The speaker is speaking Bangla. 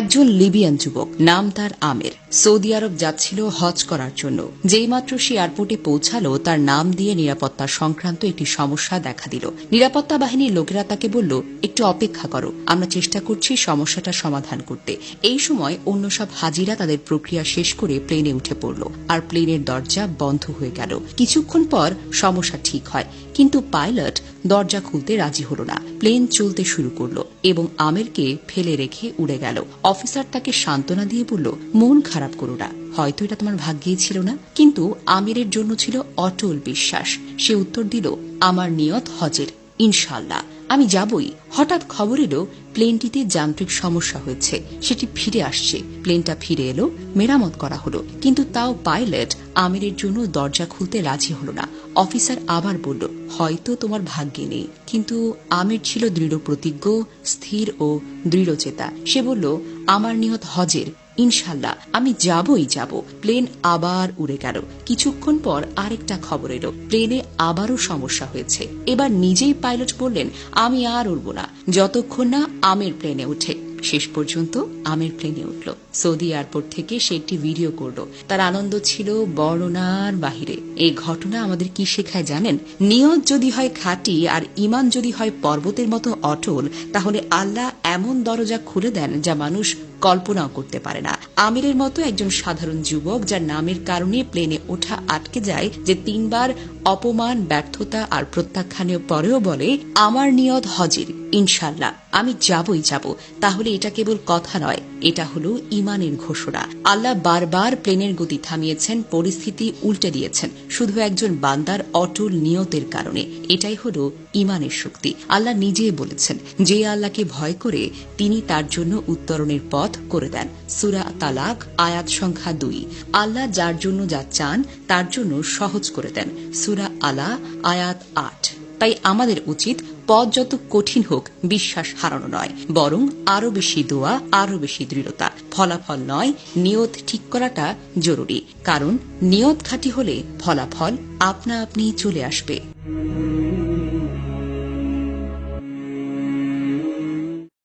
একজন লিবিয়ান যুবক, নাম তার আমের, সৌদি আরব যাচ্ছিল হজ করার জন্য। যেইমাত্র সে এয়ারপোর্টে পৌঁছালো, তার নাম দিয়ে নিরাপত্তা সংক্রান্ত একটি সমস্যা দেখা দিল। নিরাপত্তা বাহিনীর লোকেরা তাকে বলল, একটু অপেক্ষা করো, আমরা চেষ্টা করছি সমস্যাটা সমাধান করতে। এই সময় অন্য সব হাজিরা তাদের প্রক্রিয়া শেষ করে প্লেনে উঠে পড়ল, আর প্লেনের দরজা বন্ধ হয়ে গেল। কিছুক্ষণ পর সমস্যা ঠিক হয়, কিন্তু পাইলট দরজা খুলতে রাজি হল না। প্লেন চলতে শুরু করলো এবং আমেরকে ফেলে রেখে উড়ে গেল। অফিসার তাকে সান্ত্বনা দিয়ে বলল, মন খারাপ করো না, হয়তো এটা তোমার ভাগ্যেই ছিল না। কিন্তু আমিরের জন্য ছিল অটল বিশ্বাস। সে উত্তর দিল, আমার নিয়ত হজের, ইনশাল্লাহ আমি যাবই। হঠাৎ খবর এলো প্লেনটিতে যান্ত্রিক সমস্যা হয়েছে, সেটি ফিরে আসছে। প্লেনটা ফিরে এলো, মেরামত করা হলো, কিন্তু তাও পাইলট আমিরের জন্য দরজা খুলতে রাজি হল না। অফিসার আবার বলল, হয়তো তোমার ভাগ্যে নেই। কিন্তু আমির ছিল দৃঢ় প্রতিজ্ঞ, স্থির ও দৃঢ়চেতা। সে বলল, আমার নিয়ত হজের, ইনশাল্লাহ আমি যাবই যাব। প্লেন আবার উড়ে গেল। কিছুক্ষণ পর আরেকটা খবর এলো, প্লেনে আবারও সমস্যা হয়েছে। এবার নিজেই পাইলট বললেন, আমি আর উড়ব না যতক্ষণ না আমের প্লেনে উঠে। শেষ পর্যন্ত আমের প্লেনে উঠল। সৌদি এয়ারপোর্ট থেকে সে একটি ভিডিও করল। তার আনন্দ ছিল বর্ণনার বাহিরে। এই ঘটনা আমাদের কি শেখায় জানেন? নিয়ত যদি হয় খাঁটি আর ঈমান যদি হয় পর্বতের মতো অটল, তাহলে আল্লাহ এমন দরজা খুলে দেন যা মানুষ কল্পনাও করতে পারে না। আমিরের মতো একজন সাধারণ যুবক, যার নামের কারণে প্লেনে ওঠা আটকে যায়, যে 3 বার অপমান, ব্যর্থতা আর প্রত্যাখ্যানের পরেও বলে, আমার নিয়ত হজের, ইনশাল্লাহ আমি যাবই যাব, তাহলে এটা কেবল কথা নয়, এটা হলো ঈমানের ঘোষণা। আল্লাহ বারবার প্লেনের গতি থামিয়েছেন, পরিস্থিতি উল্টে দিয়েছেন, শুধু একজন বান্দার অটল নিয়তের কারণে। এটাই হলো ঈমানের শক্তি। আল্লাহ নিজেই বলেছেন, যে আল্লাহকে ভয় করে তিনি তার জন্য উত্তরণের পথ করে দেন। সূরা তালাক আয়াত সংখ্যা 2। আল্লাহ যার জন্য যা চান তার জন্য সহজ করে দেন। সূরা আলা আয়াত 8। তাই আমাদের উচিত পথ যত কঠিন হোক বিশ্বাস হারানো নয়, বরং আরো বেশি দোয়া, আরো বেশি দৃঢ়তা। ফলাফল নয়, নিয়ত ঠিক করাটা জরুরি, কারণ নিয়ত খাঁটি হলে ফলাফল আপনা আপনি চলে আসবে।